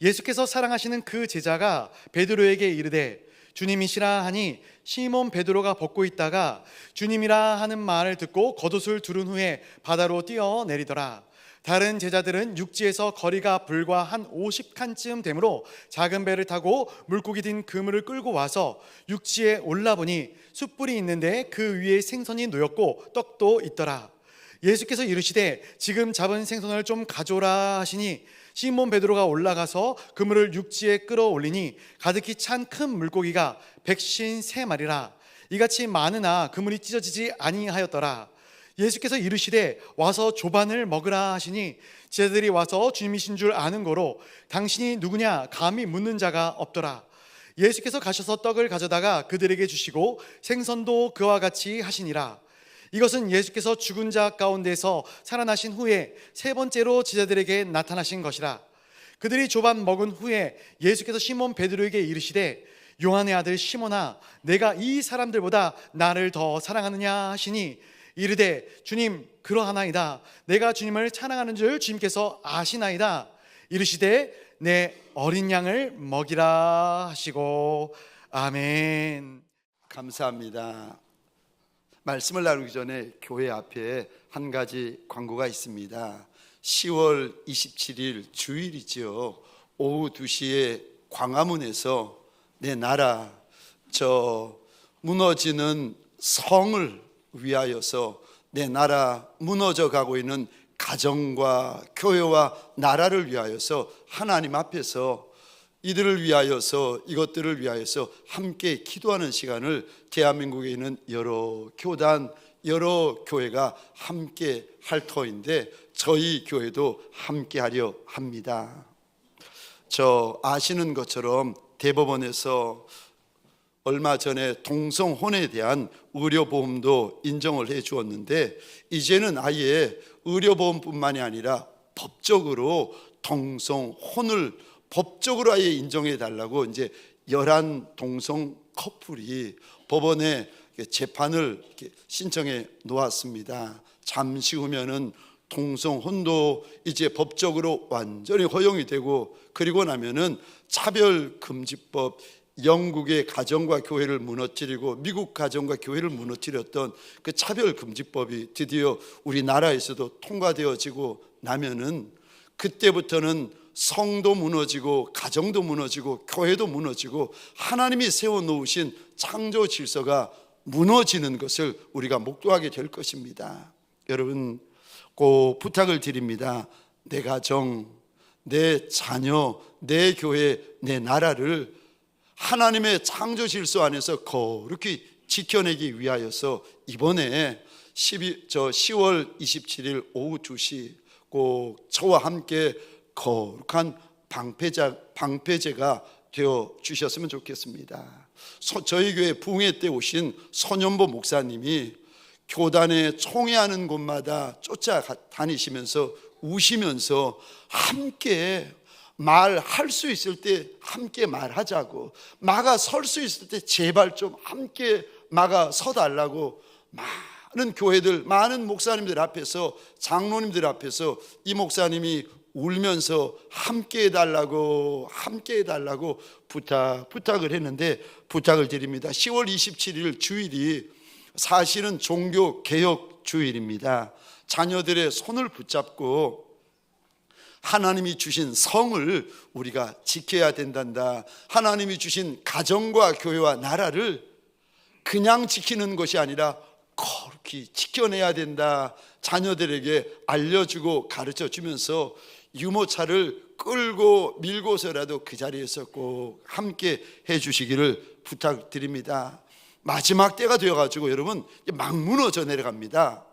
예수께서 사랑하시는 그 제자가 베드로에게 이르되 주님이시라 하니 시몬 베드로가 벗고 있다가 주님이라 하는 말을 듣고 겉옷을 두른 후에 바다로 뛰어내리더라. 다른 제자들은 육지에서 거리가 불과 한 50칸쯤 되므로 작은 배를 타고 물고기 든 그물을 끌고 와서 육지에 올라보니 숯불이 있는데 그 위에 생선이 놓였고 떡도 있더라. 예수께서 이르시되 지금 잡은 생선을 좀 가져오라 하시니 시몬 베드로가 올라가서 그물을 육지에 끌어올리니 가득히 찬 큰 물고기가 153마리라. 이같이 많으나 그물이 찢어지지 아니하였더라. 예수께서 이르시되 와서 조반을 먹으라 하시니 제자들이 와서 주님이신 줄 아는 거로 당신이 누구냐 감히 묻는 자가 없더라. 예수께서 가셔서 떡을 가져다가 그들에게 주시고 생선도 그와 같이 하시니라. 이것은 예수께서 죽은 자 가운데서 살아나신 후에 세 번째로 제자들에게 나타나신 것이라. 그들이 조반 먹은 후에 예수께서 시몬 베드로에게 이르시되 요한의 아들 시몬아, 내가 이 사람들보다 나를 더 사랑하느냐 하시니 이르되 주님 그러하나이다. 내가 주님을 찬양하는 줄 주님께서 아시나이다. 이르시되 내 어린 양을 먹이라 하시고 아멘. 감사합니다. 말씀을 나누기 전에 교회 앞에 한 가지 광고가 있습니다. 10월 27일 주일이죠. 오후 2시에 광화문에서 내 나라 저 무너지는 성을 위하여서 내 나라 무너져 가고 있는 가정과 교회와 나라를 위하여서 하나님 앞에서 이들을 위하여서 이것들을 위하여서 함께 기도하는 시간을 대한민국에 있는 여러 교단 여러 교회가 함께 할 터인데 저희 교회도 함께 하려 합니다. 저 아시는 것처럼 대법원에서 얼마 전에 동성혼에 대한 의료보험도 인정을 해 주었는데 이제는 아예 의료보험뿐만이 아니라 법적으로 동성혼을 법적으로 아예 인정해 달라고 이제 11 동성 커플이 법원에 재판을 신청해 놓았습니다. 잠시 후면은 동성혼도 이제 법적으로 완전히 허용이 되고 그리고 나면은 차별금지법 영국의 가정과 교회를 무너뜨리고 미국 가정과 교회를 무너뜨렸던 그 차별금지법이 드디어 우리나라에서도 통과되어지고 나면은 그때부터는 성도 무너지고 가정도 무너지고 교회도 무너지고 하나님이 세워놓으신 창조 질서가 무너지는 것을 우리가 목도하게 될 것입니다. 여러분 꼭 부탁을 드립니다. 내 가정, 내 자녀, 내 교회, 내 나라를 하나님의 창조 질서 안에서 거룩히 지켜내기 위하여서 이번에 10월 27일 오후 2시 꼭 저와 함께 거룩한 방패제가 되어 주셨으면 좋겠습니다. 저희 교회 부흥회 때 오신 손연보 목사님이 교단에 총회하는 곳마다 쫓아다니시면서 우시면서 함께 말할 수 있을 때 함께 말하자고, 막아 설 수 있을 때 제발 좀 함께 막아 서달라고 많은 교회들, 많은 목사님들 앞에서, 장로님들 앞에서 이 목사님이 울면서 함께 해달라고 부탁을 했는데 부탁을 드립니다. 10월 27일 주일이 사실은 종교개혁 주일입니다. 자녀들의 손을 붙잡고 하나님이 주신 성을 우리가 지켜야 된단다. 하나님이 주신 가정과 교회와 나라를 그냥 지키는 것이 아니라 거룩히 지켜내야 된다. 자녀들에게 알려주고 가르쳐주면서 유모차를 끌고 밀고서라도 그 자리에서 꼭 함께 해주시기를 부탁드립니다. 마지막 때가 되어가지고 여러분 막 무너져 내려갑니다.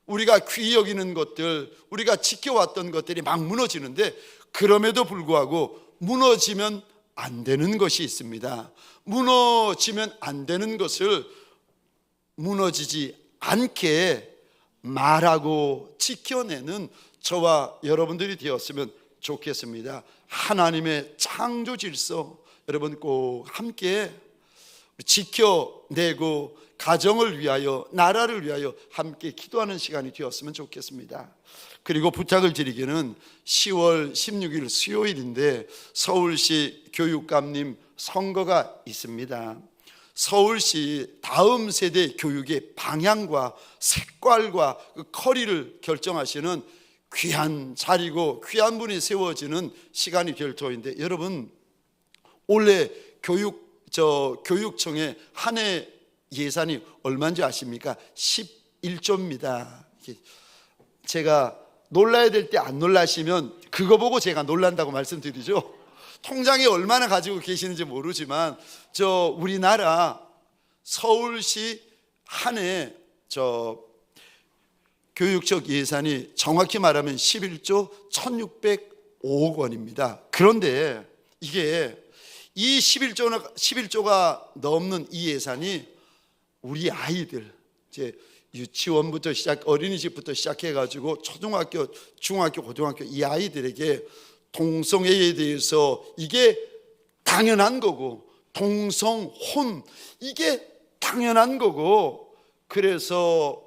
우리가 귀히 여기는 것들, 우리가 지켜왔던 것들이 막 무너지는데 그럼에도 불구하고 무너지면 안 되는 것이 있습니다. 무너지면 안 되는 것을 무너지지 않게 말하고 지켜내는 저와 여러분들이 되었으면 좋겠습니다. 하나님의 창조 질서 여러분 꼭 함께 지켜내고 가정을 위하여 나라를 위하여 함께 기도하는 시간이 되었으면 좋겠습니다. 그리고 부탁을 드리기는 10월 16일 수요일인데 서울시 교육감님 선거가 있습니다. 서울시 다음 세대 교육의 방향과 색깔과 그 커리를 결정하시는 귀한 자리고 귀한 분이 세워지는 시간이 결토인데, 여러분 올해 교육청의 한 해 예산이 얼마인지 아십니까? 11조입니다. 제가 놀라야 될 때 안 놀라시면 그거 보고 제가 놀란다고 말씀드리죠. 통장에 얼마나 가지고 계시는지 모르지만 우리나라 서울시 한 해 교육적 예산이 정확히 말하면 11조 1605억 원입니다. 그런데 이게 이 11조가 넘는 이 예산이 우리 아이들, 이제 유치원부터 어린이집부터 시작해가지고 초등학교, 중학교, 고등학교 이 아이들에게 동성애에 대해서 이게 당연한 거고, 동성혼 이게 당연한 거고, 그래서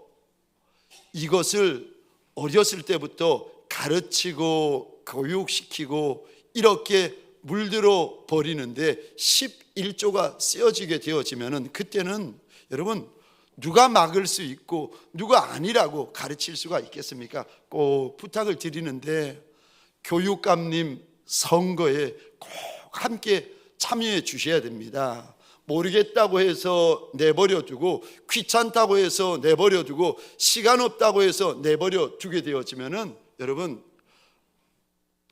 이것을 어렸을 때부터 가르치고 교육시키고 이렇게 물들어 버리는데 11조가 쓰여지게 되어지면은 그때는 여러분 누가 막을 수 있고 누가 아니라고 가르칠 수가 있겠습니까? 꼭 부탁을 드리는데 교육감님 선거에 꼭 함께 참여해 주셔야 됩니다. 모르겠다고 해서 내버려 두고, 귀찮다고 해서 내버려 두고, 시간 없다고 해서 내버려 두게 되어지면은 여러분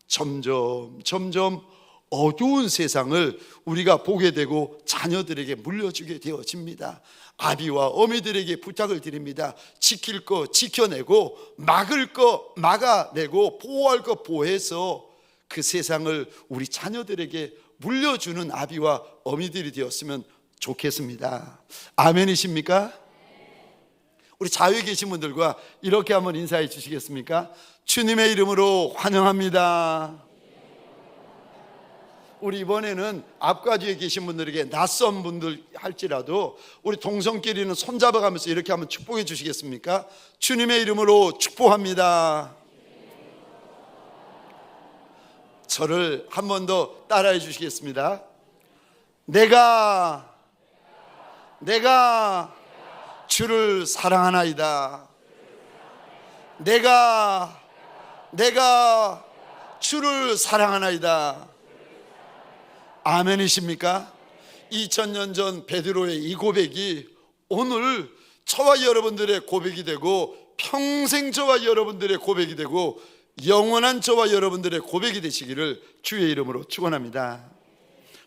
점점 어두운 세상을 우리가 보게 되고 자녀들에게 물려주게 되어집니다. 아비와 어미들에게 부탁을 드립니다. 지킬 거 지켜내고, 막을 거 막아내고, 보호할 거 보호해서 그 세상을 우리 자녀들에게 물려주는 아비와 어미들이 되었으면 좋겠습니다. 아멘이십니까? 우리 자유에 계신 분들과 이렇게 한번 인사해 주시겠습니까? 주님의 이름으로 환영합니다. 우리 이번에는 앞과 뒤에 계신 분들에게 낯선 분들 할지라도 우리 동성끼리는 손잡아가면서 이렇게 한번 축복해 주시겠습니까? 주님의 이름으로 축복합니다. 저를 한 번 더 따라해 주시겠습니다. 내가 주를 사랑하나이다. 내가 주를 사랑하나이다. 아멘이십니까? 2000년 전 베드로의 이 고백이 오늘 저와 여러분들의 고백이 되고, 평생 저와 여러분들의 고백이 되고, 영원한 저와 여러분들의 고백이 되시기를 주의 이름으로 축원합니다.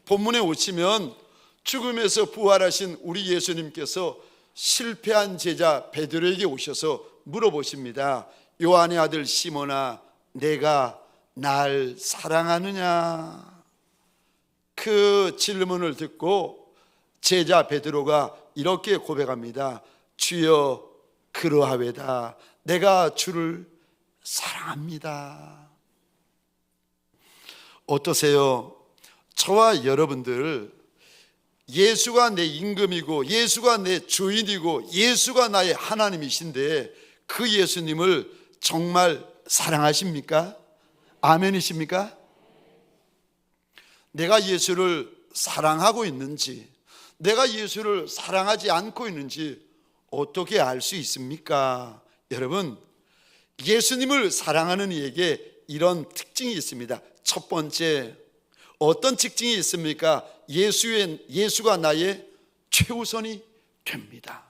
본문에 오시면 죽음에서 부활하신 우리 예수님께서 실패한 제자 베드로에게 오셔서 물어보십니다. 요한의 아들 시몬아, 내가 날 사랑하느냐? 그 질문을 듣고 제자 베드로가 이렇게 고백합니다. 주여 그러하외다. 내가 주를 사랑합니다. 어떠세요? 저와 여러분들, 예수가 내 임금이고 예수가 내 주인이고 예수가 나의 하나님이신데 그 예수님을 정말 사랑하십니까? 아멘이십니까? 내가 예수를 사랑하고 있는지, 내가 예수를 사랑하지 않고 있는지 어떻게 알 수 있습니까? 여러분, 예수님을 사랑하는 이에게 이런 특징이 있습니다. 첫 번째, 어떤 특징이 있습니까? 예수가 나의 최우선이 됩니다.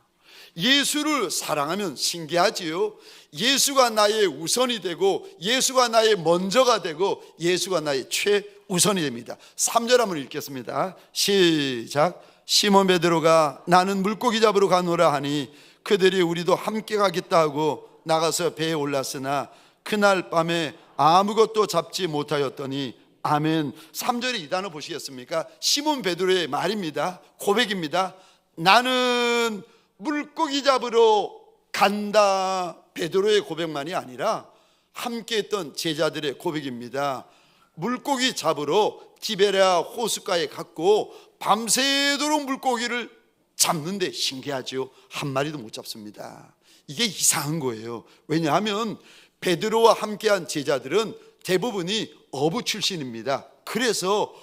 예수를 사랑하면 신기하지요. 예수가 나의 우선이 되고, 예수가 나의 먼저가 되고, 예수가 나의 최우선이 됩니다. 3절 한번 읽겠습니다. 시작. 시몬 베드로가 나는 물고기 잡으러 가노라 하니 그들이 우리도 함께 가겠다 하고 나가서 배에 올랐으나 그날 밤에 아무것도 잡지 못하였더니 아멘. 3절에 이 단어 보시겠습니까? 시몬 베드로의 말입니다. 고백입니다. 나는 물고기 잡으러 간다. 베드로의 고백만이 아니라 함께 했던 제자들의 고백입니다. 물고기 잡으러 티베리아 호숫가에 갔고 밤새도록 물고기를 잡는데 신기하죠. 한 마리도 못 잡습니다. 이게 이상한 거예요. 왜냐하면 베드로와 함께한 제자들은 대부분이 어부 출신입니다. 그래서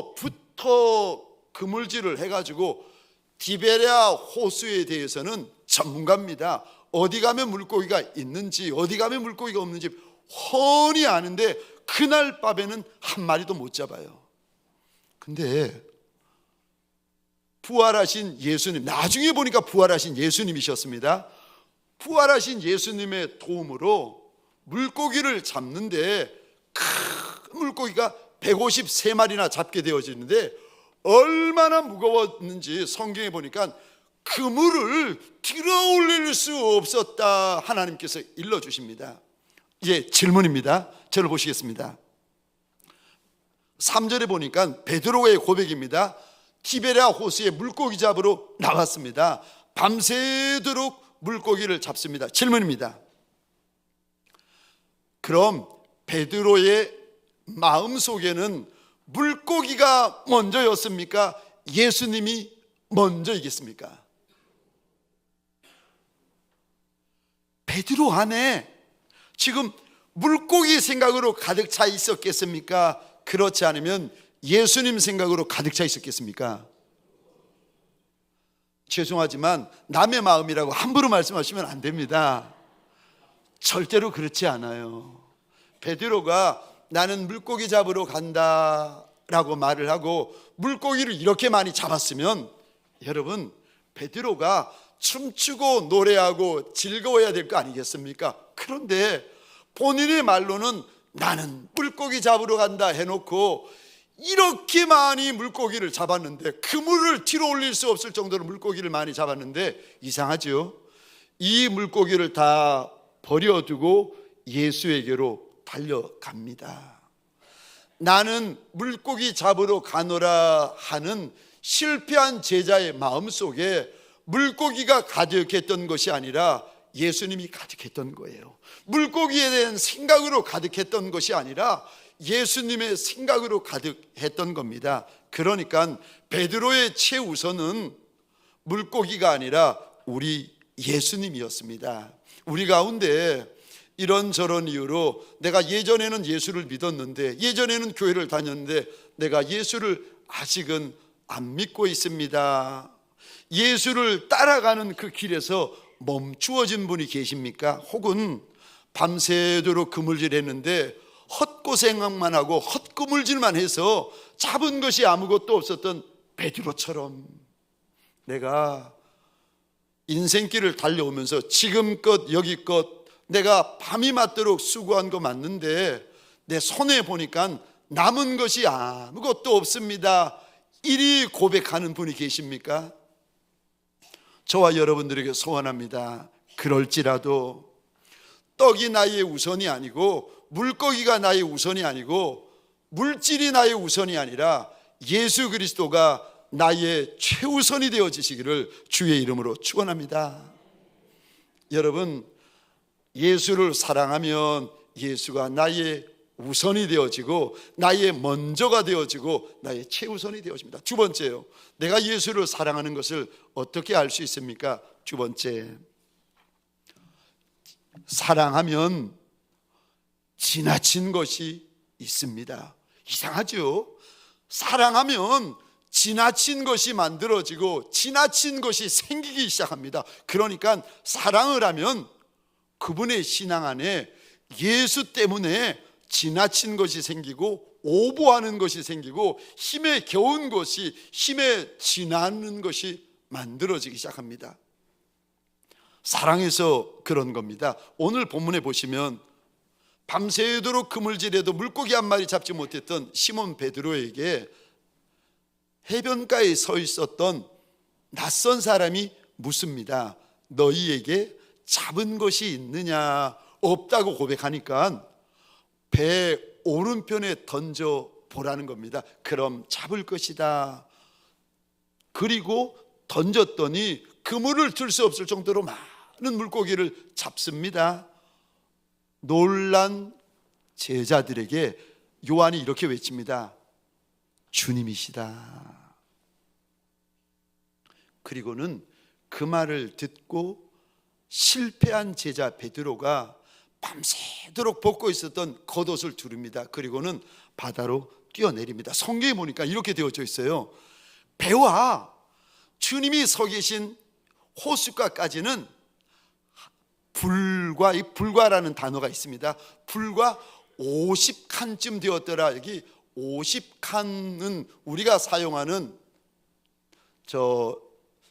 어려서부터 그물질을 해가지고 디베랴 호수에 대해서는 전문가입니다. 어디 가면 물고기가 있는지 어디 가면 물고기가 없는지 훤히 아는데 그날 밤에는 한 마리도 못 잡아요. 근데 부활하신 예수님, 나중에 보니까 부활하신 예수님이셨습니다. 부활하신 예수님의 도움으로 물고기를 잡는데 큰 물고기가 153마리나 잡게 되어지는데 얼마나 무거웠는지 성경에 보니까 그물을 들어 올릴 수 없었다 하나님께서 일러주십니다. 예, 질문입니다. 저를 보시겠습니다. 3절에 보니까 베드로의 고백입니다. 티베랴 호수에 물고기 잡으러 나갔습니다. 밤새도록 물고기를 잡습니다. 질문입니다. 그럼 베드로의 마음속에는 물고기가 먼저였습니까? 예수님이 먼저이겠습니까? 베드로 안에 지금 물고기 생각으로 가득 차 있었겠습니까? 그렇지 않으면 예수님 생각으로 가득 차 있었겠습니까? 죄송하지만 남의 마음이라고 함부로 말씀하시면 안 됩니다. 절대로 그렇지 않아요. 베드로가 나는 물고기 잡으러 간다 라고 말을 하고 물고기를 이렇게 많이 잡았으면 여러분, 베드로가 춤추고 노래하고 즐거워야 될 거 아니겠습니까? 그런데 본인의 말로는 나는 물고기 잡으러 간다 해놓고 이렇게 많이 물고기를 잡았는데 그물을 뒤로 올릴 수 없을 정도로 물고기를 많이 잡았는데 이상하죠? 이 물고기를 다 버려두고 예수에게로 달려갑니다. 나는 물고기 잡으러 가노라 하는 실패한 제자의 마음속에 물고기가 가득했던 것이 아니라 예수님이 가득했던 거예요. 물고기에 대한 생각으로 가득했던 것이 아니라 예수님의 생각으로 가득했던 겁니다. 그러니까 베드로의 최우선은 물고기가 아니라 우리 예수님이었습니다. 우리 가운데 이런저런 이유로 내가 예전에는 예수를 믿었는데, 예전에는 교회를 다녔는데 내가 예수를 아직은 안 믿고 있습니다. 예수를 따라가는 그 길에서 멈추어진 분이 계십니까? 혹은 밤새도록 그물질했는데 헛고생만 하고 헛그물질만 해서 잡은 것이 아무것도 없었던 베드로처럼 내가 인생길을 달려오면서 지금껏 여기껏 내가 밤이 맞도록 수고한 거 맞는데 내 손에 보니까 남은 것이 아무것도 없습니다. 이리 고백하는 분이 계십니까? 저와 여러분들에게 소원합니다. 그럴지라도 떡이 나의 우선이 아니고 물고기가 나의 우선이 아니고 물질이 나의 우선이 아니라 예수 그리스도가 나의 최우선이 되어지시기를 주의 이름으로 축원합니다. 여러분, 예수를 사랑하면 예수가 나의 우선이 되어지고 나의 먼저가 되어지고 나의 최우선이 되어집니다. 두 번째요, 내가 예수를 사랑하는 것을 어떻게 알 수 있습니까? 두 번째, 사랑하면 지나친 것이 있습니다. 이상하죠? 사랑하면 지나친 것이 만들어지고 지나친 것이 생기기 시작합니다. 그러니까 사랑을 하면 그분의 신앙 안에 예수 때문에 지나친 것이 생기고 오버하는 것이 생기고 힘에 겨운 것이, 힘에 지나는 것이 만들어지기 시작합니다. 사랑해서 그런 겁니다. 오늘 본문에 보시면 밤새도록 그물질해도 물고기 한 마리 잡지 못했던 시몬 베드로에게 해변가에 서 있었던 낯선 사람이 묻습니다. 너희에게 잡은 것이 있느냐? 없다고 고백하니까 배 오른편에 던져 보라는 겁니다. 그럼 잡을 것이다. 그리고 던졌더니 그물을 들 수 없을 정도로 많은 물고기를 잡습니다. 놀란 제자들에게 요한이 이렇게 외칩니다. 주님이시다. 그리고는 그 말을 듣고 실패한 제자 베드로가 밤새도록 벗고 있었던 겉옷을 두릅니다. 그리고는 바다로 뛰어내립니다. 성경에 보니까 이렇게 되어져 있어요. 배와 주님이 서 계신 호숫가까지는 불과, 이 불과라는 단어가 있습니다. 불과 50칸쯤 되었더라. 여기 50칸은 우리가 사용하는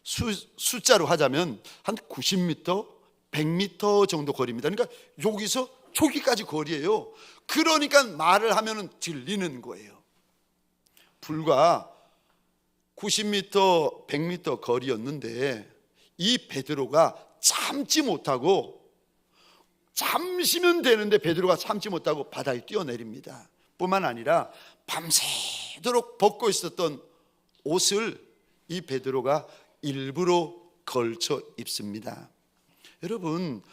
숫자로 하자면 한 90m, 100m 정도 거리입니다. 그러니까 여기서 저기까지 거리예요. 그러니까 말을 하면은 들리는 거예요. 불과 90m, 100m 거리였는데 이 베드로가 참지 못하고, 잠시면 되는데 베드로가 참지 못하고 바다에 뛰어내립니다. 뿐만 아니라 밤새도록 벗고 있었던 옷을 이 베드로가 일부러 걸쳐 입습니다. 여러분,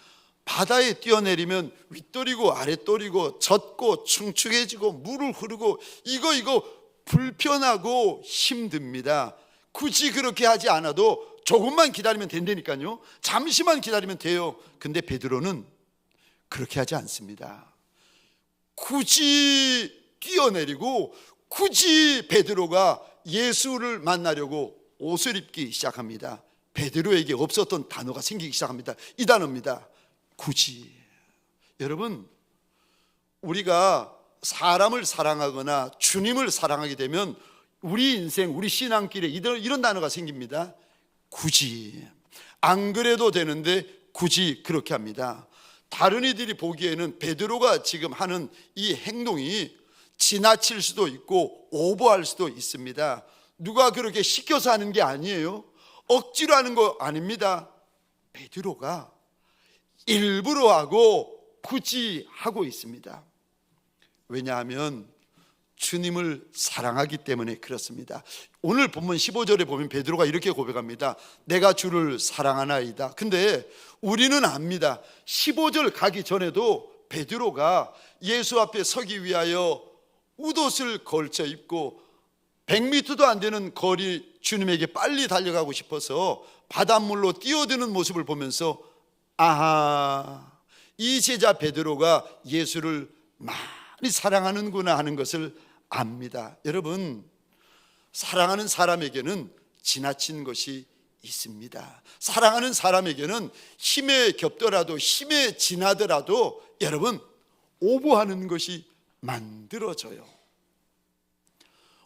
바다에 뛰어내리면 윗돌이고 아랫돌이고 젖고 충축해지고 물을 흐르고 이거 불편하고 힘듭니다. 굳이 그렇게 하지 않아도 조금만 기다리면 된다니까요. 잠시만 기다리면 돼요. 근데 베드로는 그렇게 하지 않습니다. 굳이 뛰어내리고 굳이 베드로가 예수를 만나려고 옷을 입기 시작합니다. 베드로에게 없었던 단어가 생기기 시작합니다. 이 단어입니다. 굳이. 여러분, 우리가 사람을 사랑하거나 주님을 사랑하게 되면 우리 인생, 우리 신앙길에 이런 단어가 생깁니다. 굳이. 안 그래도 되는데 굳이 그렇게 합니다. 다른 이들이 보기에는 베드로가 지금 하는 이 행동이 지나칠 수도 있고 오버할 수도 있습니다. 누가 그렇게 시켜서 하는 게 아니에요. 억지로 하는 거 아닙니다. 베드로가 일부러 하고 굳이 하고 있습니다. 왜냐하면 주님을 사랑하기 때문에 그렇습니다. 오늘 본문 15절에 보면 베드로가 이렇게 고백합니다. 내가 주를 사랑하나이다. 근데 우리는 압니다. 15절 가기 전에도 베드로가 예수 앞에 서기 위하여 웃옷을 걸쳐 입고 100m도 안 되는 거리 주님에게 빨리 달려가고 싶어서 바닷물로 뛰어드는 모습을 보면서 아하, 이 제자 베드로가 예수를 많이 사랑하는구나 하는 것을 압니다. 여러분, 사랑하는 사람에게는 지나친 것이 있습니다. 사랑하는 사람에게는 힘에 겹더라도, 힘에 지나더라도 여러분, 오버하는 것이 만들어져요.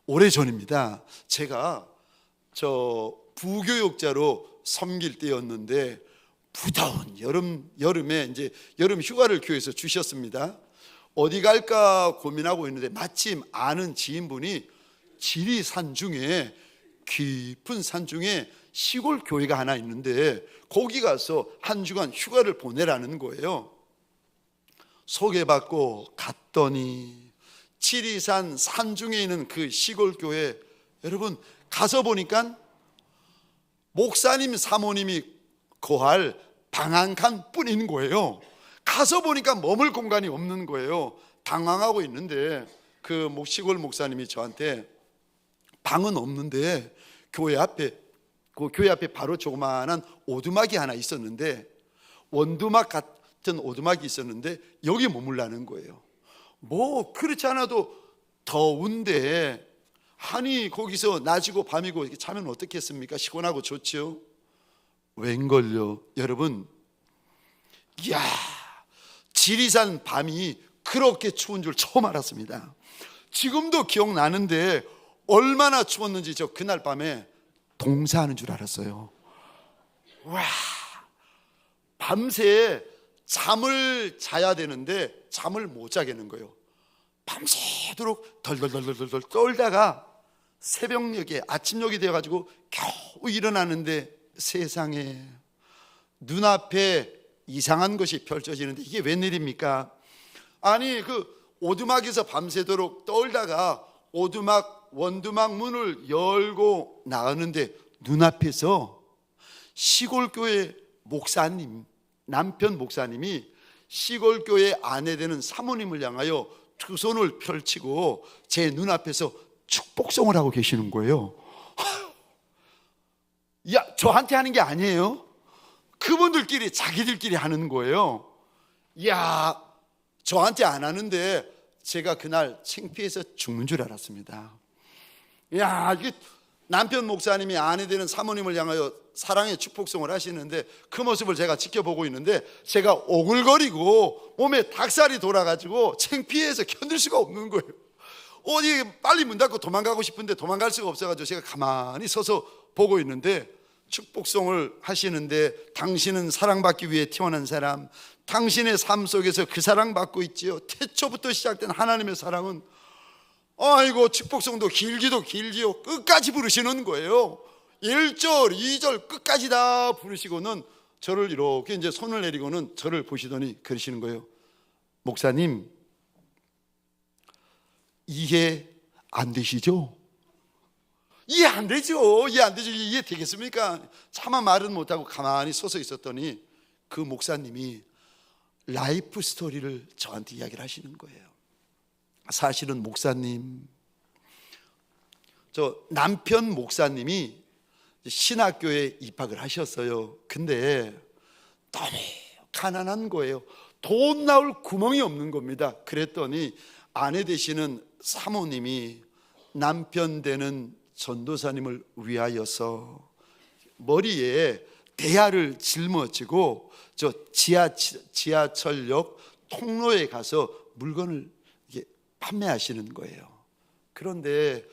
오래전입니다. 제가 부교육자로 섬길 때였는데 무더운 여름에 이제 여름 휴가를 교회에서 주셨습니다. 어디 갈까 고민하고 있는데 마침 아는 지인분이 지리산 중에, 깊은 산 중에 시골 교회가 하나 있는데 거기 가서 한 주간 휴가를 보내라는 거예요. 소개받고 갔더니 지리산 산중에 있는 그 시골 교회, 여러분 가서 보니까 목사님 사모님이 거할 방 한 칸 뿐인 거예요. 가서 보니까 머물 공간이 없는 거예요. 당황하고 있는데 그 시골 목사님이 저한테 방은 없는데 교회 앞에 바로 조그마한 오두막이 하나 있었는데, 원두막 같은 오두막이 있었는데 여기 머물라는 거예요. 뭐 그렇지 않아도 더운데 아니 거기서 낮이고 밤이고 이렇게 자면 어떻겠습니까? 시원하고 좋죠. 웬걸요, 여러분, 이야, 지리산 밤이 그렇게 추운 줄 처음 알았습니다. 지금도 기억나는데 얼마나 추웠는지 저 그날 밤에 동사하는 줄 알았어요. 와, 밤새 잠을 자야 되는데 잠을 못 자겠는 거예요. 밤새도록 덜덜덜덜 떨다가 새벽녘에 아침녘이 되어가지고 겨우 일어나는데 세상에 눈앞에 이상한 것이 펼쳐지는데 이게 웬일입니까? 아니 그 오두막에서 밤새도록 떨다가 원두막 문을 열고 나가는데 눈앞에서 시골교회 목사님, 남편 목사님이 시골교회 아내 되는 사모님을 향하여 두 손을 펼치고 제 눈앞에서 축복송을 하고 계시는 거예요. 야, 저한테 하는 게 아니에요. 그분들끼리 자기들끼리 하는 거예요. 이야, 저한테 안 하는데 제가 그날 창피해서 죽는 줄 알았습니다. 야, 이게 남편 목사님이 아내 되는 사모님을 향하여 사랑의 축복송을 하시는데 그 모습을 제가 지켜보고 있는데 제가 오글거리고 몸에 닭살이 돌아가지고 창피해서 견딜 수가 없는 거예요. 어디 빨리 문 닫고 도망가고 싶은데 도망갈 수가 없어가지고 제가 가만히 서서 보고 있는데 축복송을 하시는데 당신은 사랑받기 위해 태어난 사람, 당신의 삶 속에서 그 사랑받고 있지요. 태초부터 시작된 하나님의 사랑은, 아이고, 축복송도 길기도 길지요. 끝까지 부르시는 거예요. 1절, 2절 끝까지 다 부르시고는 저를 이렇게 이제 손을 내리고는 저를 보시더니 그러시는 거예요. 목사님, 이해 안 되시죠? 이해 안 되죠. 이해 안 되죠. 이해 되겠습니까? 차마 말은 못하고 가만히 서서 있었더니 그 목사님이 라이프 스토리를 저한테 이야기를 하시는 거예요. 사실은 목사님, 저 남편 목사님이 신학교에 입학을 하셨어요. 근데 너무 가난한 거예요. 돈 나올 구멍이 없는 겁니다. 그랬더니 아내 되시는 사모님이 남편 되는 전도사님을 위하여서 머리에 대야를 짊어지고 저 지하철역 통로에 가서 물건을 이게 판매하시는 거예요. 그런데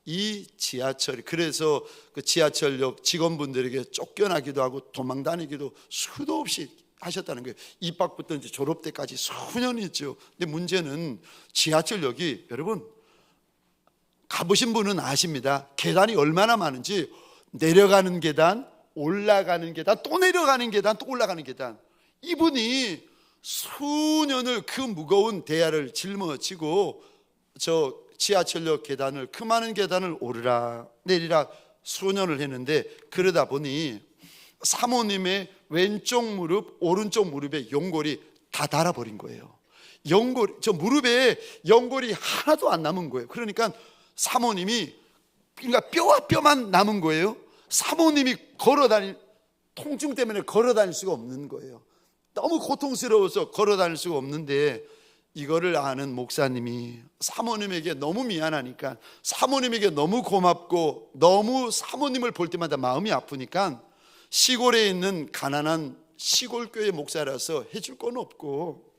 이 지하철이, 그래서 그 지하철역 직원분들에게 쫓겨나기도 하고 도망다니기도 수도 없이 하셨다는 거예요. 입학부터 이제 졸업 때까지 수년이죠. 근데 문제는 지하철역이, 여러분 가보신 분은 아십니다. 계단이 얼마나 많은지. 내려가는 계단, 올라가는 계단, 또 내려가는 계단, 또 올라가는 계단. 이분이 수년을 그 무거운 대야를 짊어지고 저 지하철역 계단을, 그 많은 계단을 오르락 내리락 수년을 했는데, 그러다 보니 사모님의 왼쪽 무릎, 오른쪽 무릎에 연골이 다 닳아버린 거예요. 연골, 저 무릎에 연골이 하나도 안 남은 거예요. 그러니까 사모님이, 그러니까 뼈와 뼈만 남은 거예요. 사모님이 통증 때문에 걸어 다닐 수가 없는 거예요. 너무 고통스러워서 걸어 다닐 수가 없는데, 이거를 아는 목사님이 사모님에게 너무 미안하니까, 사모님에게 너무 고맙고 너무 사모님을 볼 때마다 마음이 아프니까, 시골에 있는 가난한 시골교회 목사라서 해줄 건 없고,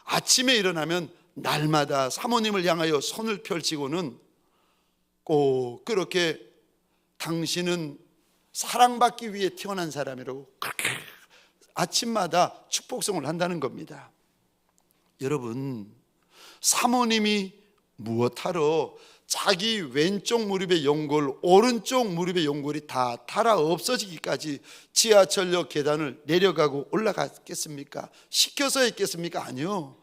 아침에 일어나면 날마다 사모님을 향하여 손을 펼치고는 꼭 그렇게 당신은 사랑받기 위해 태어난 사람이라고 그렇게 아침마다 축복송을 한다는 겁니다. 여러분, 사모님이 무엇하러 자기 왼쪽 무릎의 연골, 오른쪽 무릎의 연골이 다 닳아 없어지기까지 지하철역 계단을 내려가고 올라갔겠습니까? 시켜서 했겠습니까? 아니요.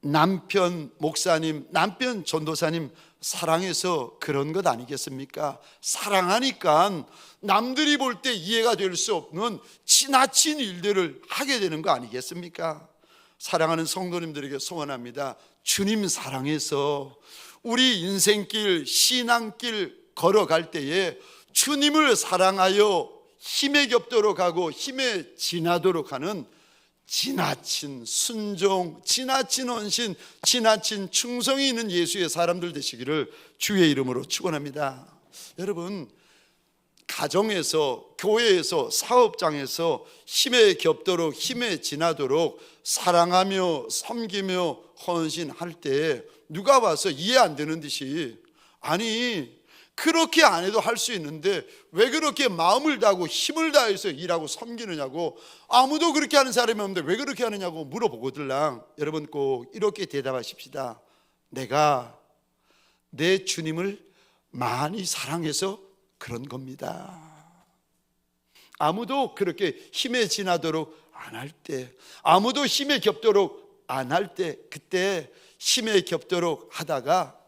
남편 목사님, 남편 전도사님 사랑해서 그런 것 아니겠습니까? 사랑하니까 남들이 볼 때 이해가 될 수 없는 지나친 일들을 하게 되는 거 아니겠습니까? 사랑하는 성도님들에게 소원합니다. 주님 사랑해서 우리 인생길, 신앙길 걸어갈 때에 주님을 사랑하여 힘에 겹도록 하고 힘에 지나도록 하는 지나친 순종, 지나친 헌신, 지나친 충성이 있는 예수의 사람들 되시기를 주의 이름으로 축원합니다. 여러분, 가정에서, 교회에서, 사업장에서 힘에 겹도록, 힘에 지나도록 사랑하며 섬기며 헌신할 때 누가 와서 이해 안 되는 듯이, 아니 그렇게 안 해도 할 수 있는데 왜 그렇게 마음을 다하고 힘을 다해서 일하고 섬기느냐고, 아무도 그렇게 하는 사람이 없는데 왜 그렇게 하느냐고 물어보거들랑. 여러분 꼭 이렇게 대답하십시다. 내가 내 주님을 많이 사랑해서 그런 겁니다. 아무도 그렇게 힘에 지나도록 안 할 때, 아무도 힘에 겹도록 안 할 때, 그때 힘에 겹도록 하다가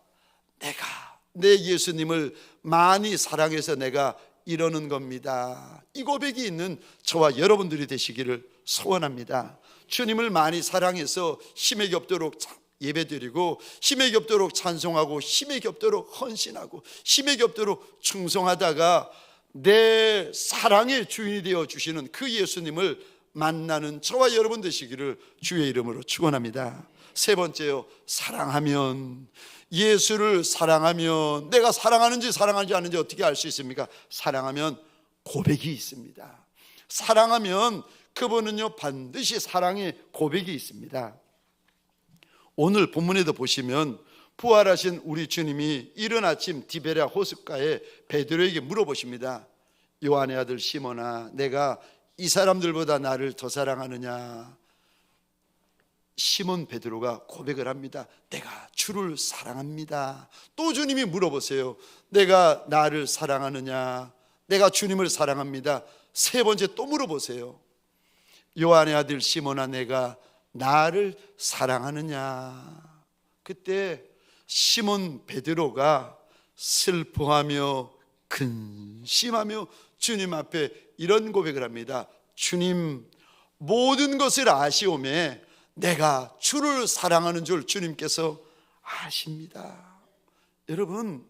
내가 내 예수님을 많이 사랑해서 내가 이러는 겁니다. 이 고백이 있는 저와 여러분들이 되시기를 소원합니다. 주님을 많이 사랑해서 힘에 겹도록 예배드리고, 힘에 겹도록 찬송하고, 힘에 겹도록 헌신하고, 힘에 겹도록 충성하다가 내 사랑의 주인이 되어 주시는 그 예수님을 만나는 저와 여러분 되시기를 주의 이름으로 축원합니다. 세 번째요, 사랑하면, 예수를 사랑하면, 내가 사랑하는지 사랑하지 않는지 어떻게 알 수 있습니까? 사랑하면 고백이 있습니다. 사랑하면 그분은요 반드시 사랑의 고백이 있습니다. 오늘 본문에도 보시면 부활하신 우리 주님이 이른 아침 디베랴 호숫가에 베드로에게 물어보십니다. 요한의 아들 시몬아, 내가 이 사람들보다 나를 더 사랑하느냐? 시몬 베드로가 고백을 합니다. 내가 주를 사랑합니다. 또 주님이 물어보세요. 내가 나를 사랑하느냐? 내가 주님을 사랑합니다. 세 번째 또 물어보세요. 요한의 아들 시몬아, 내가 나를 사랑하느냐? 그때 시몬 베드로가 슬퍼하며 근심하며 주님 앞에 이런 고백을 합니다. 주님, 모든 것을 아시오매 내가 주를 사랑하는 줄 주님께서 아십니다. 여러분,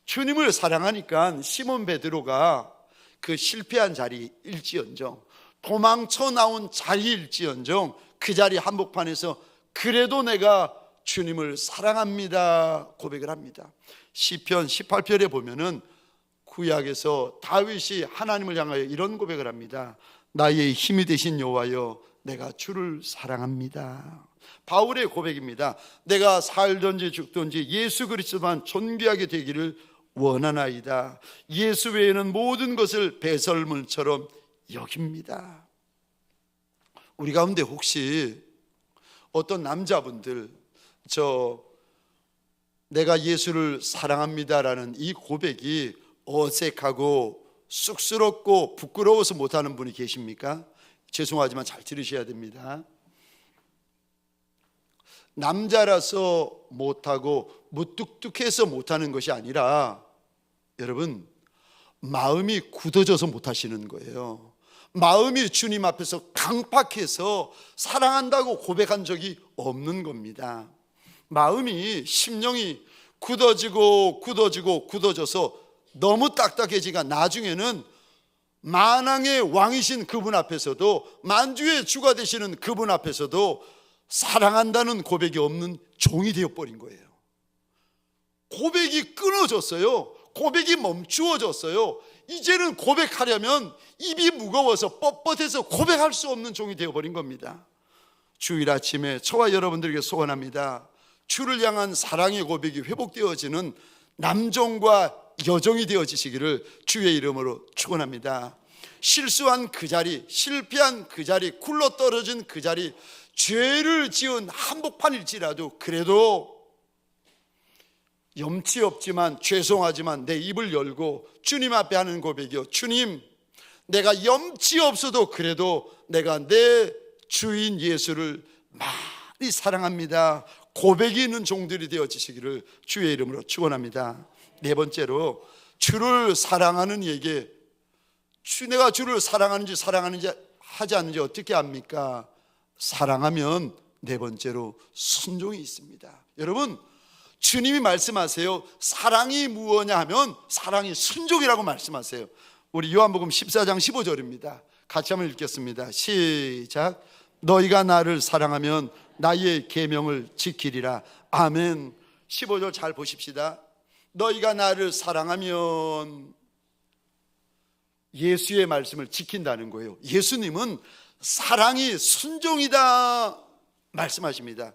주님을 사랑하니까 시몬 베드로가 그 실패한 자리일지언정, 도망쳐 나온 자리일지언정 그 자리 한복판에서 그래도 내가 주님을 사랑합니다 고백을 합니다. 시편 18편에 보면은 구약에서 다윗이 하나님을 향하여 이런 고백을 합니다. 나의 힘이 되신 여호와여, 내가 주를 사랑합니다. 바울의 고백입니다. 내가 살든지 죽든지 예수 그리스도만 존귀하게 되기를 원하나이다. 예수 외에는 모든 것을 배설물처럼 여깁니다. 우리 가운데 혹시 어떤 남자분들 내가 예수를 사랑합니다라는 이 고백이 어색하고 쑥스럽고 부끄러워서 못하는 분이 계십니까? 죄송하지만 잘 들으셔야 됩니다. 남자라서 못하고 무뚝뚝해서 못하는 것이 아니라 여러분, 마음이 굳어져서 못하시는 거예요. 마음이 주님 앞에서 강팍해서 사랑한다고 고백한 적이 없는 겁니다. 마음이, 심령이 굳어져서 너무 딱딱해지가 나중에는 만왕의 왕이신 그분 앞에서도, 만주의 주가 되시는 그분 앞에서도 사랑한다는 고백이 없는 종이 되어버린 거예요. 고백이 끊어졌어요. 고백이 멈추어졌어요. 이제는 고백하려면 입이 무거워서 뻣뻣해서 고백할 수 없는 종이 되어버린 겁니다. 주일 아침에 저와 여러분들에게 소원합니다. 주를 향한 사랑의 고백이 회복되어지는 남종과 여종이 되어지시기를 주의 이름으로 축원합니다. 실수한 그 자리, 실패한 그 자리, 굴러떨어진 그 자리, 죄를 지은 한복판일지라도 그래도 염치 없지만 죄송하지만 내 입을 열고 주님 앞에 하는 고백이요, 주님, 내가 염치 없어도 그래도 내가 내 주인 예수를 많이 사랑합니다. 고백이 있는 종들이 되어지시기를 주의 이름으로 축원합니다. 네 번째로, 주를 사랑하는 이에게 내가 주를 사랑하는지 하지 않는지 어떻게 압니까? 사랑하면 네 번째로 순종이 있습니다. 여러분, 주님이 말씀하세요. 사랑이 무엇이냐 하면 사랑이 순종이라고 말씀하세요. 우리 요한복음 14장 15절입니다. 같이 한번 읽겠습니다. 시작. 너희가 나를 사랑하면 나의 계명을 지키리라. 아멘. 15절 잘 보십시다. 너희가 나를 사랑하면 예수의 말씀을 지킨다는 거예요. 예수님은 사랑이 순종이다 말씀하십니다.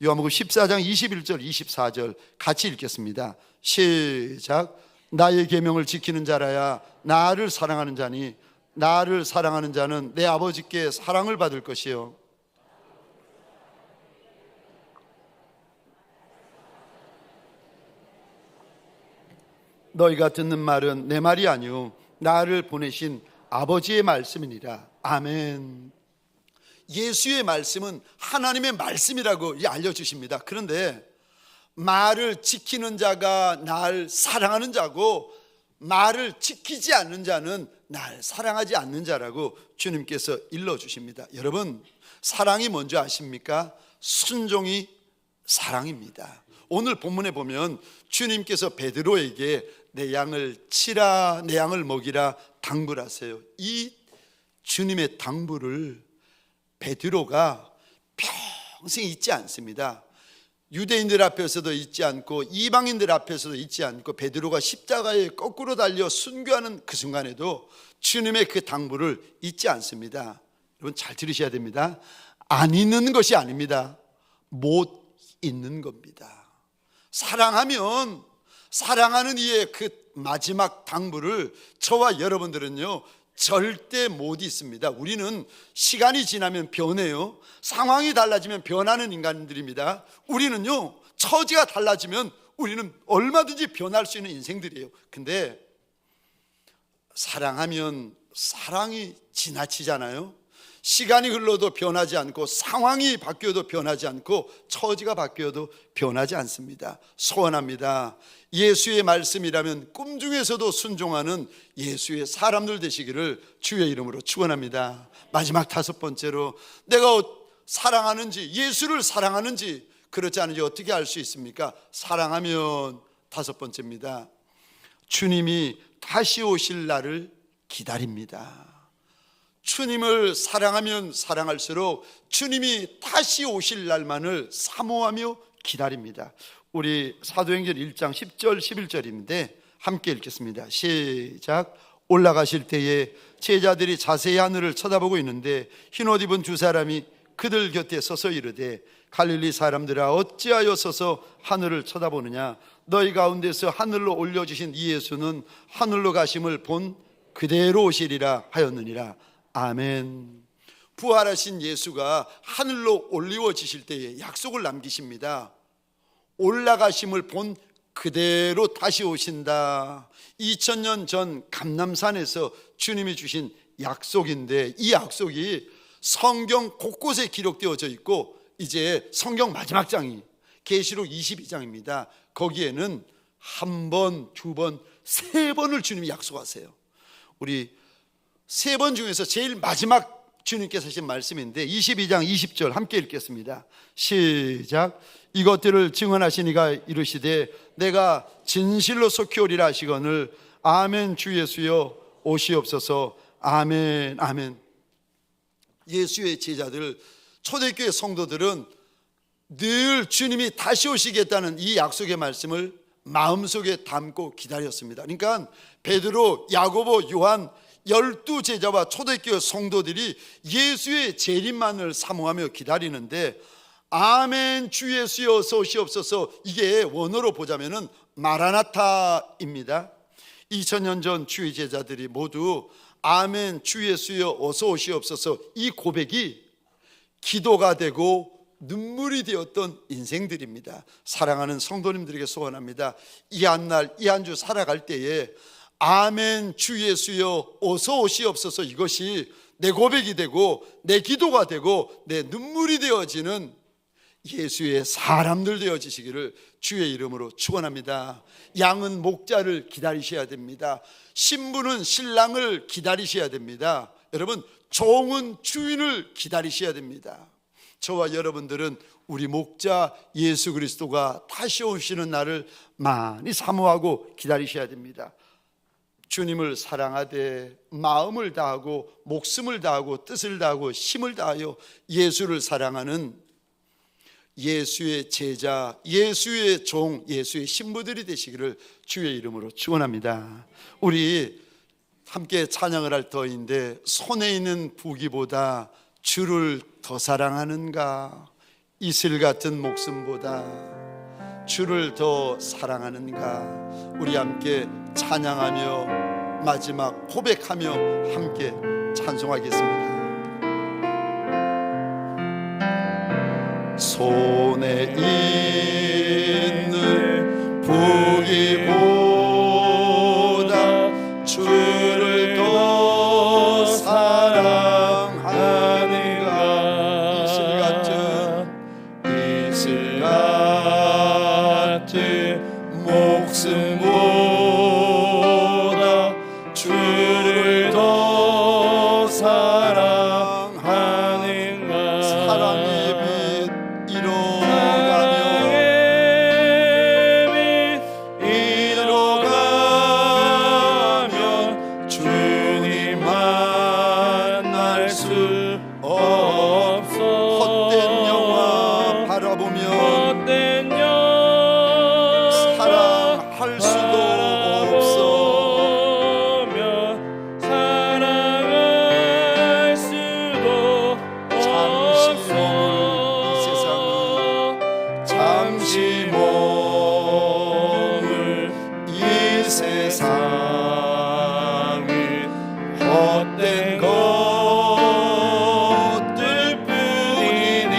요한복음 14장 21절 24절 같이 읽겠습니다. 시작. 나의 계명을 지키는 자라야 나를 사랑하는 자니 나를 사랑하는 자는 내 아버지께 사랑을 받을 것이요 너희가 듣는 말은 내 말이 아니요 나를 보내신 아버지의 말씀이니라. 아멘. 예수의 말씀은 하나님의 말씀이라고 알려주십니다. 그런데 말을 지키는 자가 날 사랑하는 자고 말을 지키지 않는 자는 날 사랑하지 않는 자라고 주님께서 일러주십니다. 여러분, 사랑이 뭔지 아십니까? 순종이 사랑입니다. 오늘 본문에 보면 주님께서 베드로에게 내 양을 치라, 내 양을 먹이라 당부하세요. 이 주님의 당부를 베드로가 평생 잊지 않습니다. 유대인들 앞에서도 잊지 않고 이방인들 앞에서도 잊지 않고 베드로가 십자가에 거꾸로 달려 순교하는 그 순간에도 주님의 그 당부를 잊지 않습니다. 여러분 잘 들으셔야 됩니다. 안 잊는 것이 아닙니다. 못 잊는 겁니다. 사랑하면 사랑하는 이의 그 마지막 당부를 저와 여러분들은요 절대 못 잊습니다. 우리는 시간이 지나면 변해요. 상황이 달라지면 변하는 인간들입니다. 우리는요 처지가 달라지면 우리는 얼마든지 변할 수 있는 인생들이에요. 근데 사랑하면 사랑이 지나치잖아요. 시간이 흘러도 변하지 않고 상황이 바뀌어도 변하지 않고 처지가 바뀌어도 변하지 않습니다. 소원합니다. 예수의 말씀이라면 꿈 중에서도 순종하는 예수의 사람들 되시기를 주의 이름으로 축원합니다. 마지막 다섯 번째로 내가 사랑하는지 예수를 사랑하는지 그렇지 않은지 어떻게 알 수 있습니까? 사랑하면 다섯 번째입니다. 주님이 다시 오실 날을 기다립니다. 주님을 사랑하면 사랑할수록 주님이 다시 오실 날만을 사모하며 기다립니다. 우리 사도행전 1장 10절 11절인데 함께 읽겠습니다. 시작. 올라가실 때에 제자들이 자세히 하늘을 쳐다보고 있는데 흰옷 입은 두 사람이 그들 곁에 서서 이르되 갈릴리 사람들아 어찌하여 서서 하늘을 쳐다보느냐 너희 가운데서 하늘로 올려주신 이 예수는 하늘로 가심을 본 그대로 오시리라 하였느니라. 아멘. 부활하신 예수가 하늘로 올리워지실 때에 약속을 남기십니다. 올라가심을 본 그대로 다시 오신다. 2000년 전 감람산에서 주님이 주신 약속인데 이 약속이 성경 곳곳에 기록되어져 있고 이제 성경 마지막 장이 계시록 22장입니다. 거기에는 한 번, 두 번, 세 번을 주님이 약속하세요. 우리 세 번 중에서 제일 마지막 주님께서 하신 말씀인데 22장 20절 함께 읽겠습니다. 시작. 이것들을 증언하시니가 이르시되 내가 진실로 속히 오리라 하시거늘 아멘. 주 예수여 오시옵소서. 아멘. 아멘. 예수의 제자들 초대교회 성도들은 늘 주님이 다시 오시겠다는 이 약속의 말씀을 마음속에 담고 기다렸습니다. 그러니까 베드로, 야고보, 요한 12제자와 초대교회 성도들이 예수의 재림만을 사모하며 기다리는데 아멘 주 예수여 어서 오시옵소서, 이게 원어로 보자면은 마라나타입니다. 2000년 전 주의 제자들이 모두 아멘 주 예수여 어서 오시옵소서 이 고백이 기도가 되고 눈물이 되었던 인생들입니다. 사랑하는 성도님들에게 소원합니다. 이 한 날, 이 한 주 살아갈 때에 아멘 주 예수여 어서 오시옵소서 이것이 내 고백이 되고 내 기도가 되고 내 눈물이 되어지는 예수의 사람들 되어지시기를 주의 이름으로 축원합니다. 양은 목자를 기다리셔야 됩니다. 신부는 신랑을 기다리셔야 됩니다. 여러분 종은 주인을 기다리셔야 됩니다. 저와 여러분들은 우리 목자 예수 그리스도가 다시 오시는 날을 많이 사모하고 기다리셔야 됩니다. 주님을 사랑하되 마음을 다하고 목숨을 다하고 뜻을 다하고 힘을 다하여 예수를 사랑하는 예수의 제자, 예수의 종, 예수의 신부들이 되시기를 주의 이름으로 축원합니다. 우리 함께 찬양을 할 터인데 손에 있는 부귀보다 주를 더 사랑하는가, 이슬 같은 목숨보다 주를 더 사랑하는가. 우리 함께 찬양하며 마지막 고백하며 함께 찬송하겠습니다. 손에 있는 부귀보다 주를 더 사랑하는가. 이슬 같은 목숨보다 주를 더 사랑하는가. 사랑의 이뤄가며 잠시 몸을 이 세상은 헛된 것들 뿐이니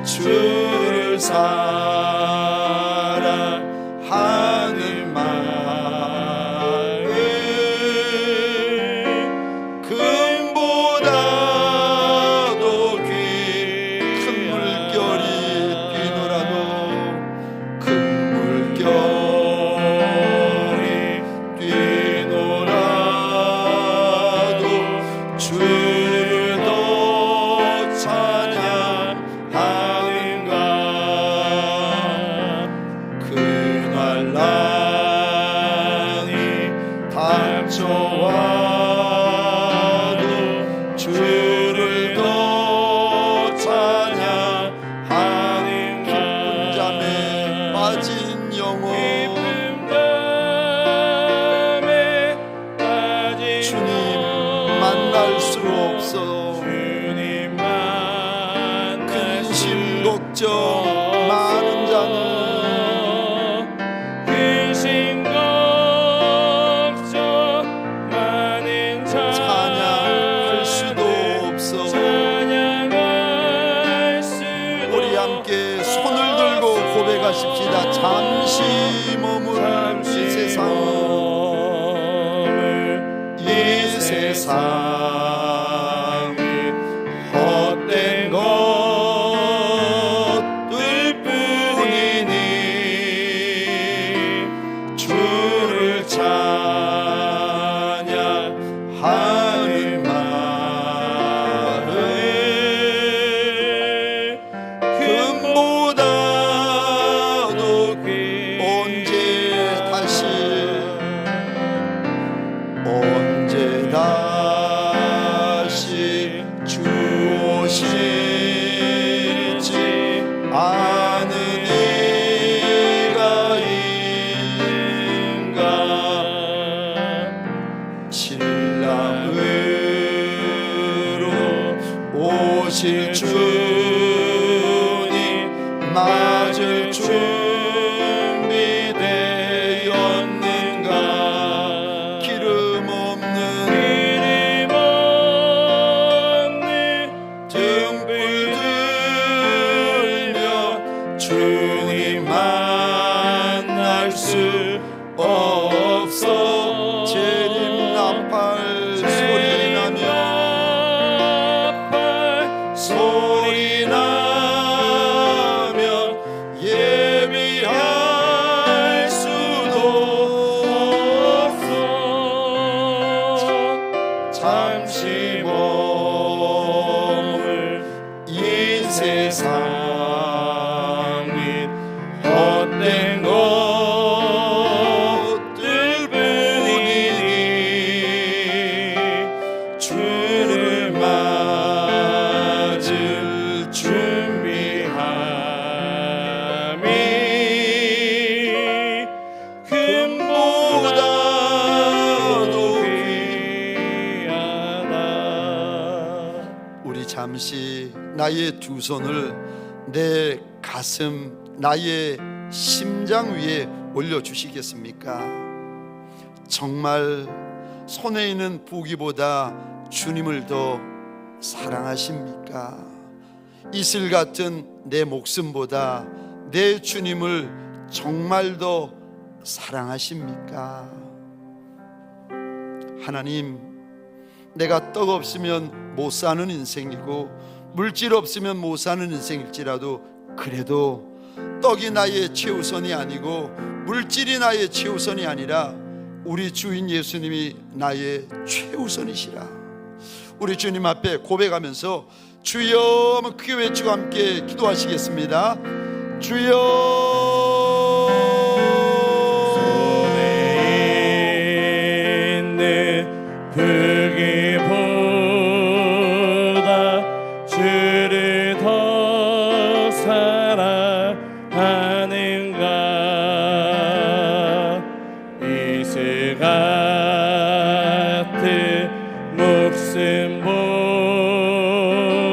주를 사랑하는 마음 금보다도 큰 물결이 뛰노라도 큰 물결이 뛰노라도 주를 더 찬양하는가 그날 난이 닥쳐와도 주를 더 찬양하는가 깊은 잠에 빠진 영혼 주님 만날 수 없어 근심 걱정 많은 자는 찬양할 수도 없어 우리 함께 손을 들고 고백하십시다. 잠시 머물 이 세상은 헛된 것들 뿐이니 주를 찬양하는 마음 금보다도 언제 다시 주 오실지 아는 이가 인가 신랑으로 오실 주님 맞을 준비되었는가 기름 없는 등불 들며 주님 만날 수 없어 재림 나팔 소리 나면 예비할 수도 없어 잠시 머물 이 세상은 헛된 것들 뿐이니 주를 맞을 준비함이 금보다도 귀하다. 우리 잠시 나의 두 손을 내 가슴 나의 심장 위에 올려주시겠습니까? 정말 손에 있는 부귀보다 주님을 더 사랑하십니까? 이슬 같은 내 목숨보다 내 주님을 정말 더 사랑하십니까? 하나님, 내가 떡 없으면 못 사는 인생이고 물질 없으면 못 사는 인생일지라도 그래도 떡이 나의 최우선이 아니고 물질이 나의 최우선이 아니라 우리 주인 예수님이 나의 최우선이시라. 우리 주님 앞에 고백하면서 주여 크게 외치고 함께 기도하시겠습니다. 주여 손에 있는 부귀보다 주를 더 사랑하는가 이슬 같은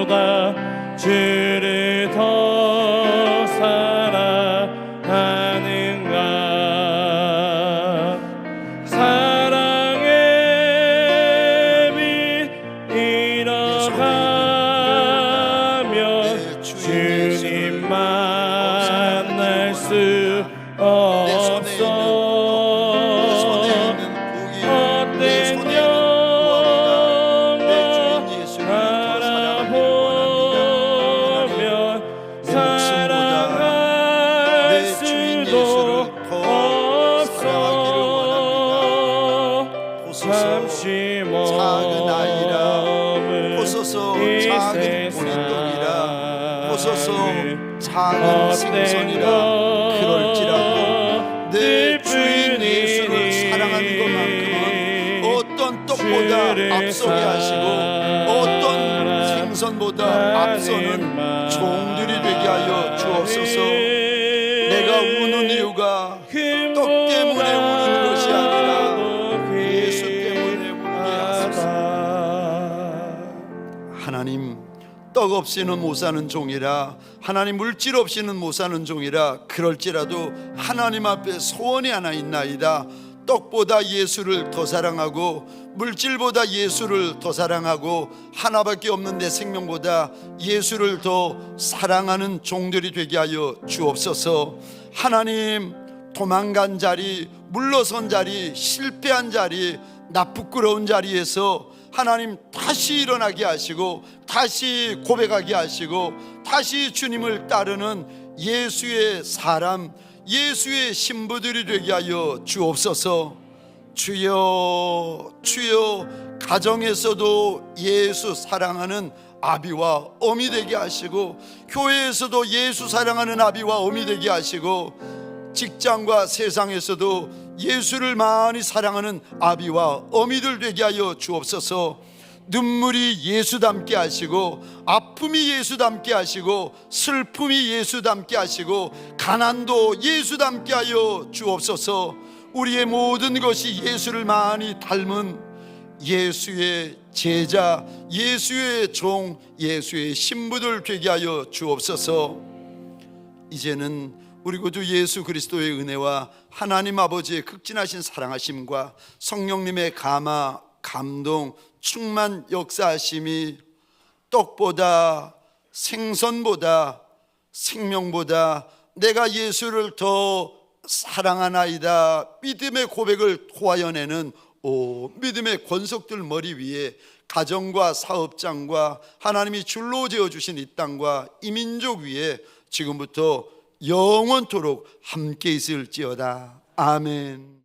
목숨보다 주를 더 작은 생선이라 그럴지라도 내 주인 예수를 사랑하는 것만큼은 어떤 떡보다 앞서게 하시고 어떤 생선보다 앞서는 종들이 되게 하여 주옵소서. 내가 우는 이유가 떡 때문에 우는 것이 아니라 예수 때문에 울게 하소서. 하나님, 떡 없이는 못 사는 종이라, 하나님 물질 없이는 못 사는 종이라, 그럴지라도 하나님 앞에 소원이 하나 있나이다. 떡보다 예수를 더 사랑하고 물질보다 예수를 더 사랑하고 하나밖에 없는 내 생명보다 예수를 더 사랑하는 종들이 되게 하여 주옵소서. 하나님, 도망간 자리, 물러선 자리, 실패한 자리, 나 부끄러운 자리에서 하나님 다시 일어나게 하시고 다시 고백하게 하시고 다시 주님을 따르는 예수의 사람, 예수의 신부들이 되게 하여 주옵소서. 주여, 주여, 가정에서도 예수 사랑하는 아비와 어미 되게 하시고 교회에서도 예수 사랑하는 아비와 어미 되게 하시고 직장과 세상에서도 예수를 많이 사랑하는 아비와 어미들 되게 하여 주옵소서. 눈물이 예수 닮게 하시고 아픔이 예수 닮게 하시고 슬픔이 예수 닮게 하시고 가난도 예수 닮게 하여 주옵소서. 우리의 모든 것이 예수를 많이 닮은 예수의 제자, 예수의 종, 예수의 신부들 되게 하여 주옵소서. 이제는 우리 구주 예수 그리스도의 은혜와 하나님 아버지의 극진하신 사랑하심과 성령님의 감화, 감동, 충만 역사하심이 떡보다 생선보다 생명보다 내가 예수를 더 사랑하나이다 믿음의 고백을 토하여내는 믿음의 권속들 머리 위에 가정과 사업장과 하나님이 줄로 지어주신 이 땅과 이 민족 위에 지금부터 영원토록 함께 있을지어다. 아멘.